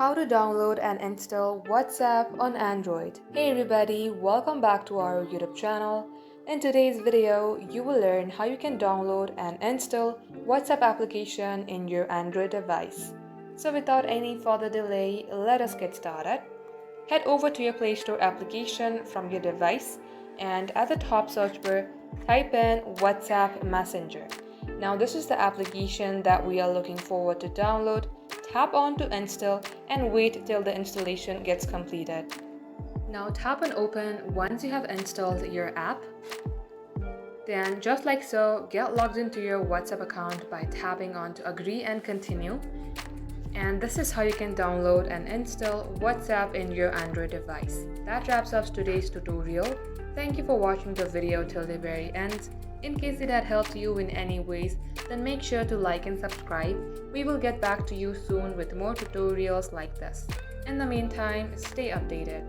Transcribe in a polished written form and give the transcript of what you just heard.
How to download and install WhatsApp on Android. Hey everybody, welcome back to our YouTube channel. In today's video, you will learn how you can download and install WhatsApp application in your Android device. So without any further delay, let us get started. Head over to your Play Store application from your device and at the top search bar, type in WhatsApp Messenger. Now this is the application that we are looking forward to download. Tap on to install and wait till the installation gets completed. Now tap on open once you have installed your app. Then just like so, get logged into your WhatsApp account by tapping on to agree and continue. And this is how you can download and install WhatsApp in your Android device. That wraps up today's tutorial. Thank you for watching the video till the very end. In case it had helped you in any ways, then make sure to like and subscribe. We will get back to you soon with more tutorials like this. In the meantime, stay updated.